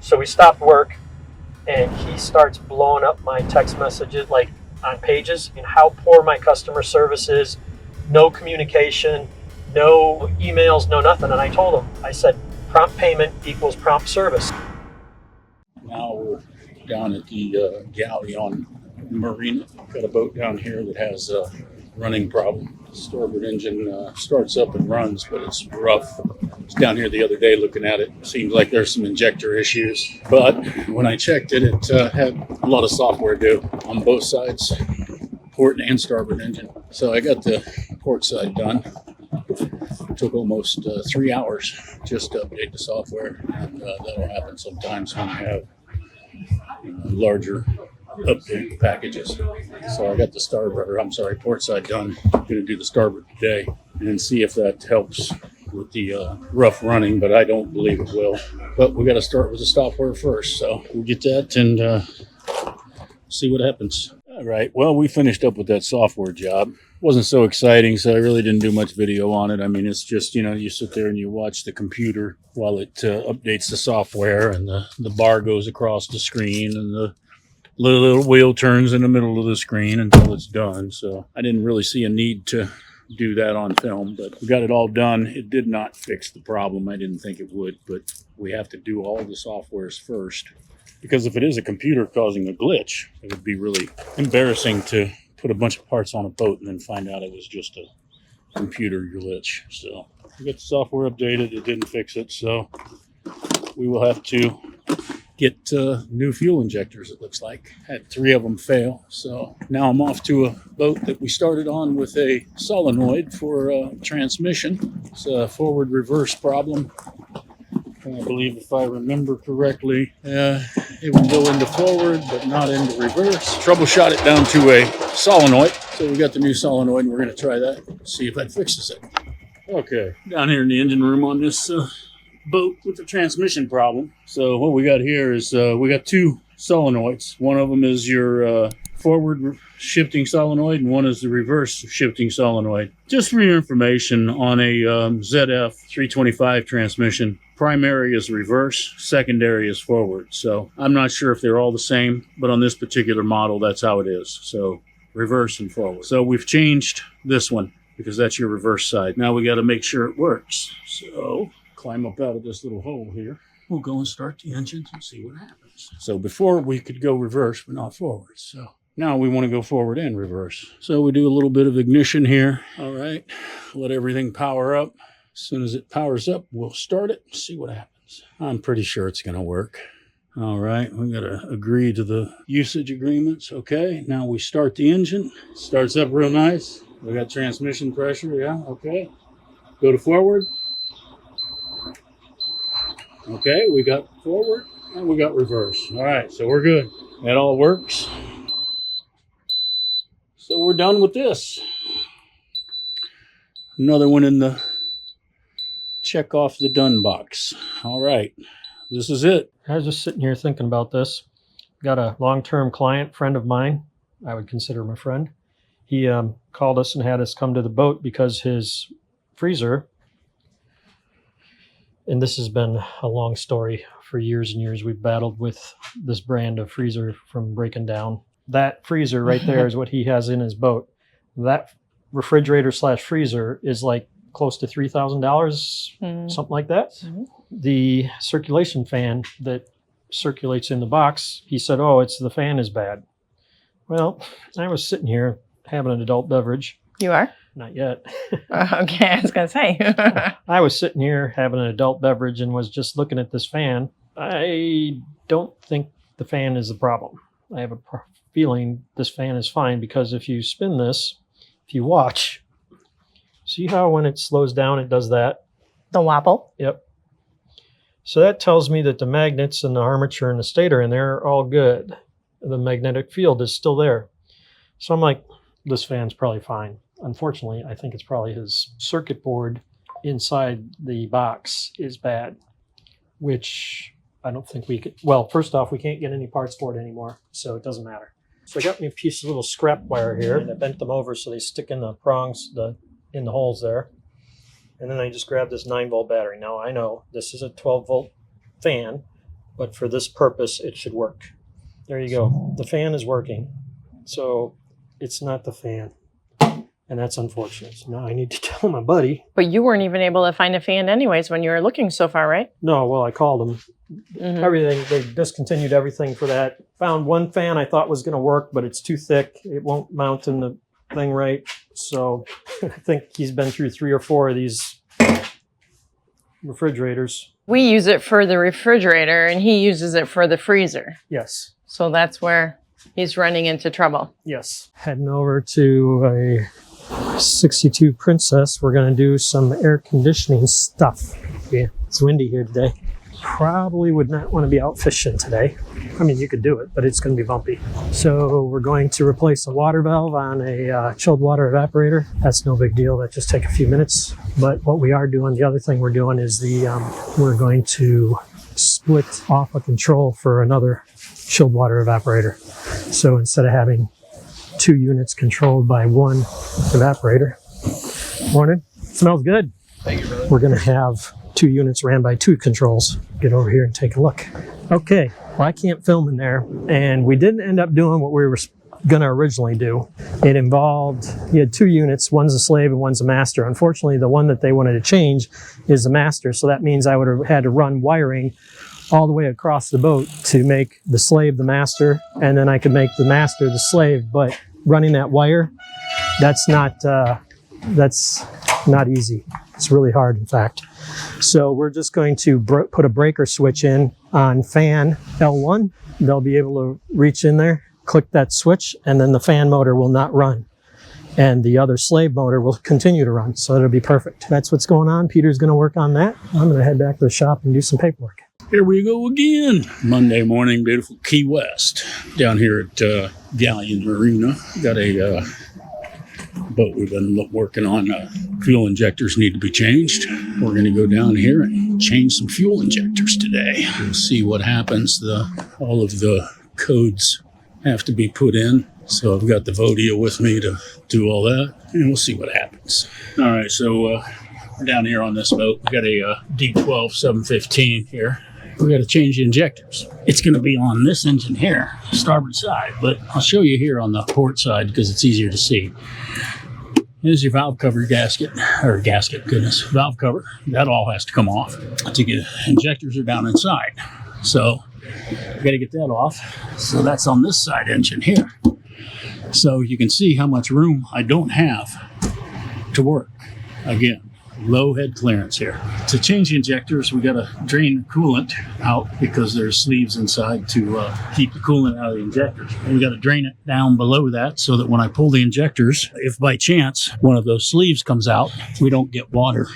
So we stopped work, and he starts blowing up my text messages, like on pages, and how poor my customer service is. No communication, no emails, no nothing. And I told him, I said, prompt payment equals prompt service. Now we're down at the galley on Marina. Got a boat down here that has a running problem. The starboard engine starts up and runs, but it's rough. I was down here the other day looking at it. Seems like there's some injector issues. But when I checked it, it had a lot of software due on both sides, port and starboard engine. So I got the port side done. It took almost 3 hours just to update the software, and that'll happen sometimes when you have larger update packages. So I got the port side done. I'm going to do the starboard today and see if that helps with the rough running, but I don't believe it will. But we got to start with the software first, so we'll get that and see what happens. All right, well, we finished up with that software job. Wasn't so exciting, so I really didn't do much video on it. I mean, it's just, you sit there and you watch the computer while it updates the software, and the bar goes across the screen, and the little wheel turns in the middle of the screen until it's done. So I didn't really see a need to do that on film, but we got it all done. It did not fix the problem. I didn't think it would, but we have to do all the softwares first, because if it is a computer causing a glitch, it would be really embarrassing to put a bunch of parts on a boat and then find out it was just a computer glitch. So we got the software updated. It didn't fix it, so we will have to get new fuel injectors, it looks like. Had 3 of them fail, so now I'm off to a boat that we started on with a solenoid for transmission. It's a forward reverse problem. I believe, if I remember correctly, it would go into forward but not into reverse. Troubleshot it down to a solenoid. So we got the new solenoid, and we're going to try that, see if that fixes it. Okay, down here in the engine room on this boat with the transmission problem. So what we got here is we got 2 solenoids. One of them is your forward shifting solenoid, and one is the reverse shifting solenoid. Just for your information, on a ZF 325 transmission, primary is reverse, secondary is forward. So I'm not sure if they're all the same, but on this particular model, that's how it is. So reverse and forward. So we've changed this one because that's your reverse side. Now we got to make sure it works. So climb up out of this little hole here. We'll go and start the engines and see what happens. So before we could go reverse, but not forward. So now we want to go forward and reverse. So we do a little bit of ignition here. All right, let everything power up. As soon as it powers up, we'll start it and see what happens. I'm pretty sure it's going to work. All right, we got to agree to the usage agreements. Okay, now we start the engine. Starts up real nice. We got transmission pressure, yeah, okay. Go to forward. Okay, we got forward and we got reverse. All right, so we're good. That all works. So we're done with this. Another one in the check off the done box. All right, this is it. I was just sitting here thinking about this. Got a long-term client, friend of mine. I would consider him a friend. He called us and had us come to the boat because his freezer, and this has been a long story for years and years. We've battled with this brand of freezer from breaking down. That freezer right there is what he has in his boat. That refrigerator / freezer is like close to $3,000, something like that. Mm-hmm. The circulation fan that circulates in the box, he said, oh, it's the fan is bad. Well, I was sitting here having an adult beverage. You are? Not yet. Okay, I was going to say. I was sitting here having an adult beverage and was just looking at this fan. I don't think the fan is the problem. I have a feeling this fan is fine, because if you spin this, if you watch, see how when it slows down, it does that? The wobble? Yep. So that tells me that the magnets and the armature and the stator in there are all good. The magnetic field is still there. So I'm like, this fan's probably fine. Unfortunately, I think it's probably his circuit board inside the box is bad, which I don't think we could. Well, first off, we can't get any parts for it anymore, so it doesn't matter. So I got me a piece of little scrap wire here, and I bent them over so they stick in the prongs, in the holes there. And then I just grabbed this 9-volt battery. Now I know this is a 12-volt fan, but for this purpose, it should work. There you go. The fan is working. So it's not the fan. And that's unfortunate. So now I need to tell my buddy. But you weren't even able to find a fan anyways when you were looking so far, right? No, well, I called them. Mm-hmm. Everything, they discontinued everything for that. Found one fan I thought was going to work, but it's too thick. It won't mount in the thing right. So I think he's been through 3 or 4 of these refrigerators. We use it for the refrigerator and he uses it for the freezer. Yes. So that's where he's running into trouble. Yes. Heading over to a 62 Princess. We're going to do some air conditioning stuff. Yeah, it's windy here today. Probably would not want to be out fishing today. I mean, you could do it, but it's going to be bumpy. So we're going to replace a water valve on a chilled water evaporator. That's no big deal. That just take a few minutes. But what we are doing, the other thing we're doing is we're going to split off a control for another chilled water evaporator. So instead of having 2 units controlled by one evaporator. Morning. Smells good. Thank you, brother. We're going to have 2 units ran by 2 controls. Get over here and take a look. Okay, well, I can't film in there, and we didn't end up doing what we were going to originally do. It involved, you had 2 units, one's a slave and one's a master. Unfortunately, the one that they wanted to change is the master, so that means I would have had to run wiring all the way across the boat to make the slave the master, and then I could make the master the slave, but running that wire, that's not easy. It's really hard, in fact. So we're just going to put a breaker switch in on fan L1. They'll be able to reach in there, click that switch, and then the fan motor will not run. And the other slave motor will continue to run, so it'll be perfect. That's what's going on. Peter's going to work on that. I'm going to head back to the shop and do some paperwork. Here we go again. Monday morning, beautiful Key West. Down here at Galleon Marina. Got a boat we've been working on. Fuel injectors need to be changed. We're going to go down here and change some fuel injectors today. We'll see what happens. All of the codes have to be put in. So I've got the Vodia with me to do all that, and we'll see what happens. All right, so we're down here on this boat. We got a D12 715 here. We got to change the injectors. It's going to be on this engine here, starboard side, but I'll show you here on the port side because it's easier to see. Here's your valve cover gasket, valve cover. That all has to come off. The injectors are down inside. So we got to get that off. So that's on this side engine here. So you can see how much room I don't have to work. Again, low head clearance here. To change the injectors, we got to drain the coolant out because there's sleeves inside to keep the coolant out of the injectors. And we got to drain it down below that so that when I pull the injectors, if by chance one of those sleeves comes out, we don't get water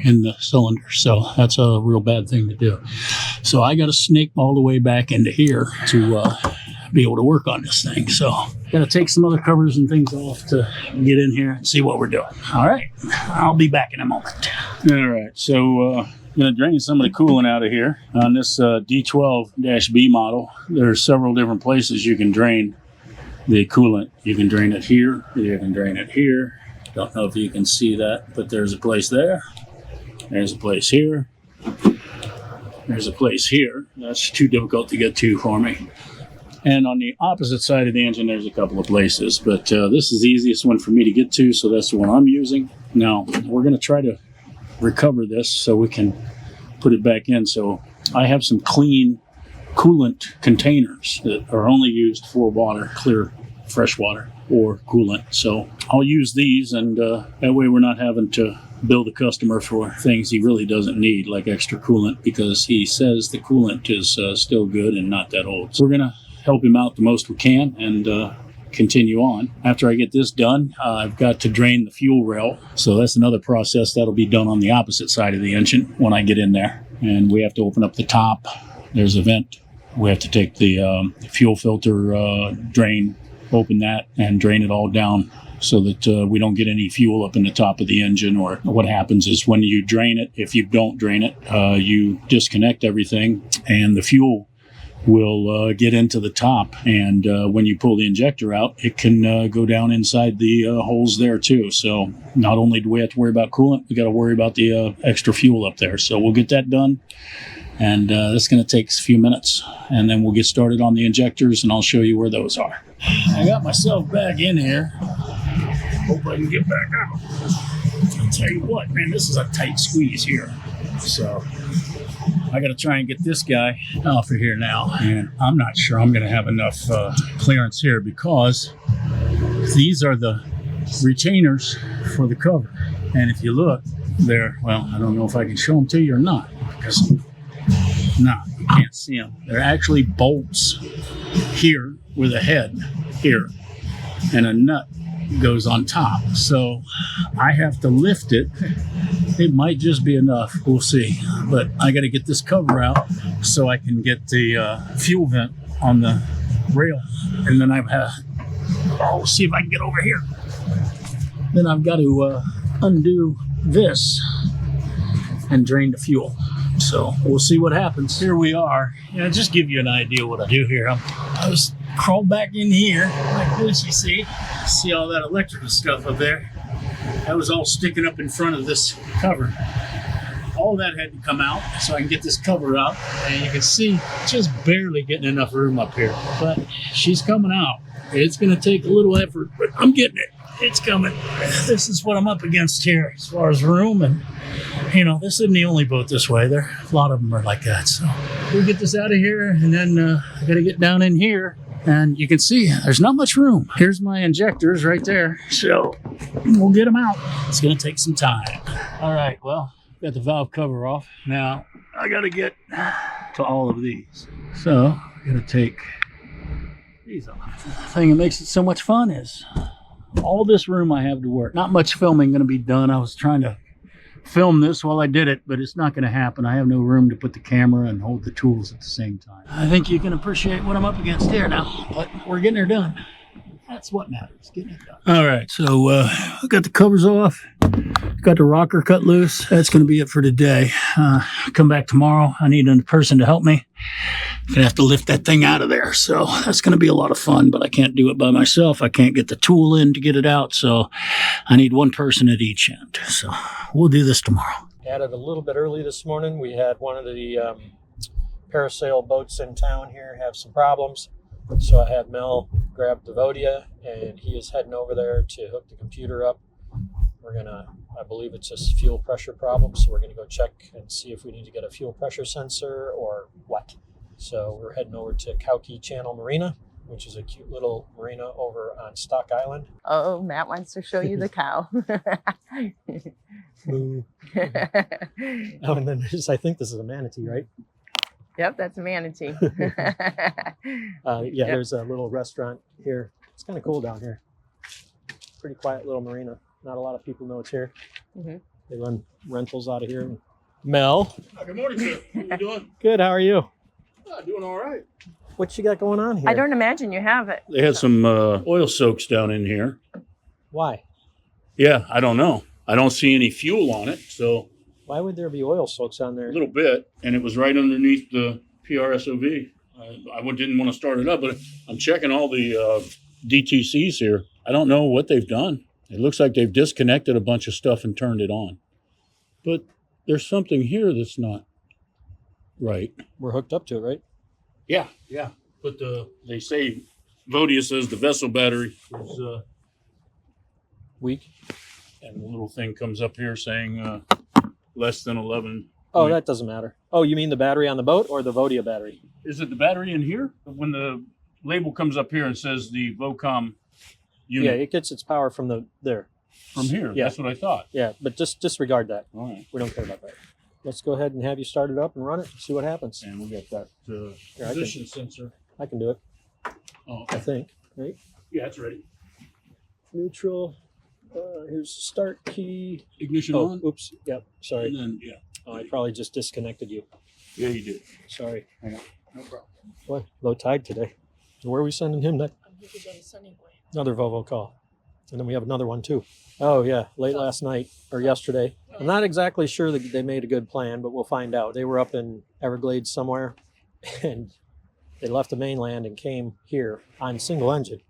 in the cylinder. So that's a real bad thing to do. So I got to snake all the way back into here to be able to work on this thing. So got to take some other covers and things off to get in here and see what we're doing. All right, I'll be back in a moment. All right, so I'm going to drain some of the coolant out of here. On this D12-B model, there's several different places you can drain the coolant. You can drain it here, you can drain it here. Don't know if you can see that, but there's a place there. There's a place here. There's a place here. That's too difficult to get to for me. And on the opposite side of the engine, there's a couple of places, but this is the easiest one for me to get to, so that's the one I'm using. Now, we're going to try to recover this so we can put it back in. So I have some clean coolant containers that are only used for water, clear fresh water or coolant. So I'll use these, and that way we're not having to bill the customer for things he really doesn't need, like extra coolant, because he says the coolant is still good and not that old. So we're going to help him out the most we can and continue on. After I get this done, I've got to drain the fuel rail. So that's another process that'll be done on the opposite side of the engine when I get in there. And we have to open up the top. There's a vent. We have to take the fuel filter drain, open that, and drain it all down so that we don't get any fuel up in the top of the engine. Or what happens is when you drain it, if you don't drain it, you disconnect everything and the fuel will get into the top, and when you pull the injector out, it can go down inside the holes there too. So not only do we have to worry about coolant, we got to worry about the extra fuel up there. So we'll get that done And that's going to take a few minutes, and then we'll get started on the injectors, and I'll show you where those are. I got myself back in here. Hope I can get back out. I'll tell you what, man, this is a tight squeeze here. So I got to try and get this guy off of here now. And I'm not sure I'm going to have enough clearance here, because these are the retainers for the cover. And if you look there, well, I don't know if I can show them to you or not, because no, you can't see them. They're actually bolts here with a head here, and a nut goes on top. So I have to lift it. It might just be enough. We'll see. But I got to get this cover out so I can get the fuel vent on the rail. And then I'll see if I can get over here. Then I've got to undo this and drain the fuel. So we'll see what happens. Here we are. Just give you an idea what I do here. I was crawled back in here like this, you see. See all that electrical stuff up there? That was all sticking up in front of this cover. All that had to come out so I can get this cover out. And you can see just barely getting enough room up here. But she's coming out. It's going to take a little effort, but I'm getting it. It's coming. This is what I'm up against here as far as room. And, this isn't the only boat this way. A lot of them are like that. So we'll get this out of here, and then I got to get down in here. And you can see there's not much room. Here's my injectors right there. So we'll get them out. It's going to take some time. All right, well, got the valve cover off. Now I got to get to all of these. So I got to take these off. The thing that makes it so much fun is all this room I have to work. Not much filming going to be done. I was trying to film this while I did it, but it's not going to happen. I have no room to put the camera and hold the tools at the same time. I think you can appreciate what I'm up against here now, but we're getting her done. That's what matters, getting it done. All right, so I got the covers off, got the rocker cut loose. That's going to be it for today. Come back tomorrow. I need a person to help me. I'm going to have to lift that thing out of there, so that's going to be a lot of fun, but I can't do it by myself. I can't get the tool in to get it out, so I need one person at each end. So we'll do this tomorrow. Added a little bit early this morning. We had one of the Parasail boats in town here have some problems. So I had Mel grab the Vodia, and he is heading over there to hook the computer up. I believe it's a fuel pressure problem, so we're going to go check and see if we need to get a fuel pressure sensor or what. So we're heading over to Kauki Channel Marina, which is a cute little marina over on Stock Island. Oh, Matt wants to show you the cow. Boo. Oh, and then I think this is a manatee, right? Yep, that's a manatee. There's a little restaurant here. It's kind of cool down here. Pretty quiet little marina. Not a lot of people know it's here. Mm-hmm. They run rentals out of here. Mel. Good morning, sir. How you doing? Good. How are you? Doing all right. What you got going on here? I don't imagine you have it. They had some oil soaks down in here. Why? Yeah, I don't know. I don't see any fuel on it, so... Why would there be oil soaks on there? A little bit, and it was right underneath the PRSOV. I didn't want to start it up, but I'm checking all the DTCs here. I don't know what they've done. It looks like they've disconnected a bunch of stuff and turned it on. But there's something here that's not right. We're hooked up to it, right? Yeah. But they say, Vodia says the vessel battery is weak. And the little thing comes up here saying less than 11. Oh, that doesn't matter. Oh, you mean the battery on the boat or the Vodia battery? Is it the battery in here? When the label comes up here and says the Vocom unit. Yeah, it gets its power from there. From here? Yeah. That's what I thought. Yeah, but just disregard that. All right. We don't care about that. Let's go ahead and have you start it up and run it and see what happens. And we'll get that Here, position sensor. I can do it. Oh, I okay. think, right? Yeah, it's ready. Neutral. Here's the start key. Ignition Oh, on. oops. Yep. Sorry. And then, Oh, I probably just disconnected you. Yeah, you did. Sorry. Hang on. No problem. Boy, low tide today. Where are we sending him next? Another Volvo call. And then we have another one too. Oh yeah, late last night or yesterday. I'm not exactly sure that they made a good plan, but we'll find out. They were up in Everglades somewhere, and they left the mainland and came here on single engine.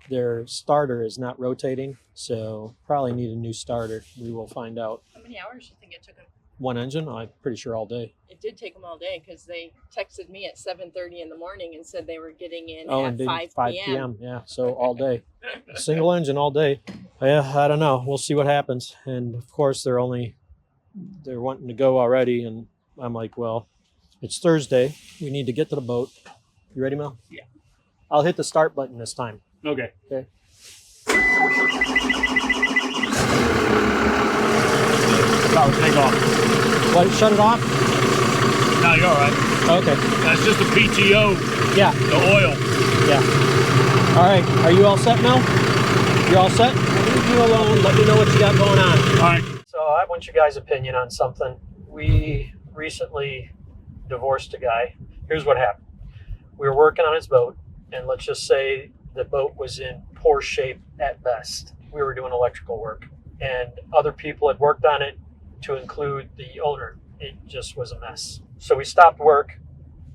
Their starter is not rotating, so probably need a new starter. We will find out. How many hours do you think it took them? One engine? I'm pretty sure all day. It did take them all day because they texted me at 7:30 in the morning and said they were getting in And at 5 p.m. Yeah, so all day. Single engine all day. Yeah, I don't know. We'll see what happens. And of course, they're wanting to go already. And I'm like, well, it's Thursday. We need to get to the boat. You ready, Mel? Yeah. I'll hit the start button this time. Okay. Okay. Power take off. What, shut it off? No, you're all right. Okay. That's just the PTO, Yeah. the oil. Yeah. All right. Are you all set, Mel? You all set? Leave you alone. Let me know what you got going on. All right. So I want your guys' opinion on something. We recently divorced a guy. Here's what happened. We were working on his boat, and let's just say the boat was in poor shape at best. We were doing electrical work, and other people had worked on it to include the owner. It just was a mess. So we stopped work,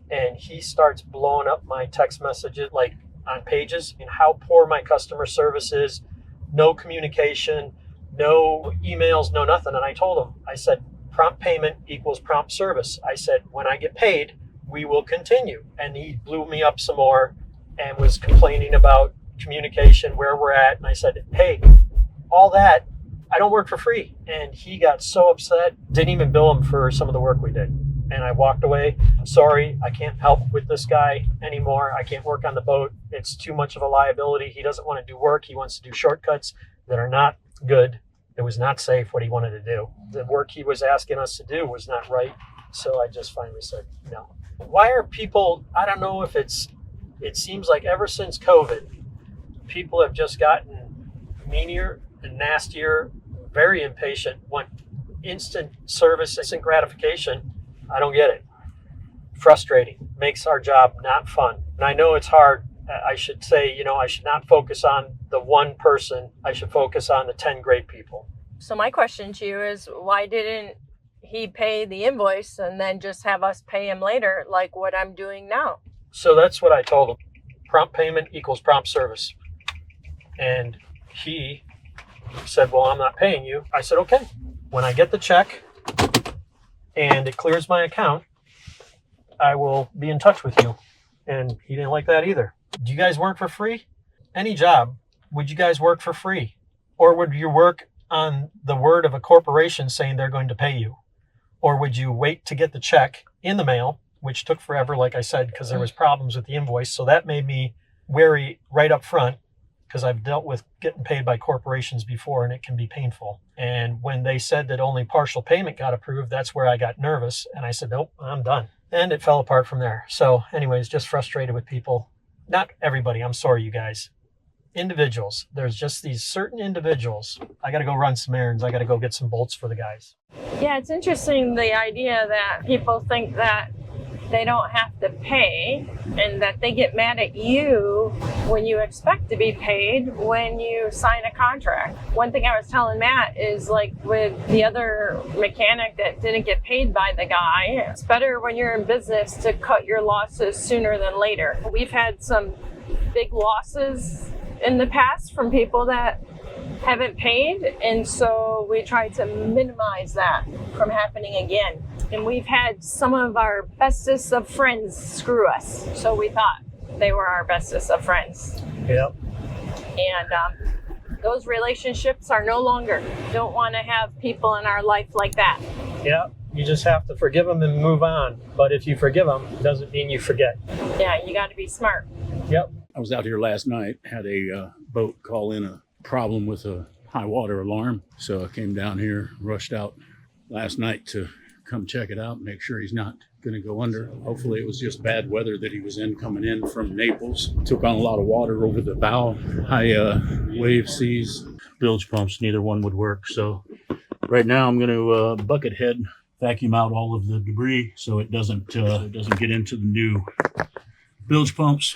and he starts blowing up my text messages, like on pages, and how poor my customer service is. No communication, no emails, no nothing. And I told him, I said, prompt payment equals prompt service. I said, when I get paid, we will continue. And he blew me up some more and was complaining about communication, where we're at. And I said, hey, all that, I don't work for free. And he got so upset, didn't even bill him for some of the work we did. And I walked away. Sorry, I can't help with this guy anymore. I can't work on the boat. It's too much of a liability. He doesn't want to do work. He wants to do shortcuts that are not good. It was not safe what he wanted to do. The work he was asking us to do was not right. So I just finally said no. Why are people, I don't know if it seems like ever since COVID, people have just gotten meaner and nastier, very impatient, want instant service, instant gratification. I don't get it. Frustrating. Makes our job not fun. And I know it's hard. I should say, I should not focus on the one person. I should focus on the 10 great people. So my question to you is, why didn't he pay the invoice and then just have us pay him later, like what I'm doing now? So that's what I told him. Prompt payment equals prompt service. And he said, well, I'm not paying you. I said, okay. When I get the check and it clears my account, I will be in touch with you. And he didn't like that either. Do you guys work for free? Any job, would you guys work for free? Or would you work on the word of a corporation saying they're going to pay you? Or would you wait to get the check in the mail, which took forever, like I said, because there was problems with the invoice. So that made me wary right up front, because I've dealt with getting paid by corporations before, and it can be painful. And when they said that only partial payment got approved, that's where I got nervous. And I said, nope, I'm done. And it fell apart from there. So anyways, just frustrated with people. Not everybody. I'm sorry, you guys. Individuals. There's just these certain individuals. I got to go run some errands. I got to go get some bolts for the guys. Yeah, it's interesting, the idea that people think that they don't have to pay and that they get mad at you when you expect to be paid when you sign a contract. One thing I was telling Matt is, like with the other mechanic that didn't get paid by the guy, it's better when you're in business to cut your losses sooner than later. We've had some big losses in the past from people that haven't paid, and so we try to minimize that from happening again. And we've had some of our bestest of friends screw us, so we thought they were our bestest of friends. Yep. And those relationships are no longer. Don't want to have people in our life like that. Yeah, you just have to forgive them and move on. But if you forgive them, it doesn't mean you forget. Yeah, you got to be smart. Yep. I was out here last night, had a boat call in a problem with a high water alarm. So I came down here, rushed out last night to come check it out, make sure he's not going to go under. Hopefully it was just bad weather that he was in coming in from Naples. Took on a lot of water over the bow, high wave seas. Bilge pumps, neither one would work. So right now I'm going to bucket head, vacuum out all of the debris so it doesn't get into the new bilge pumps.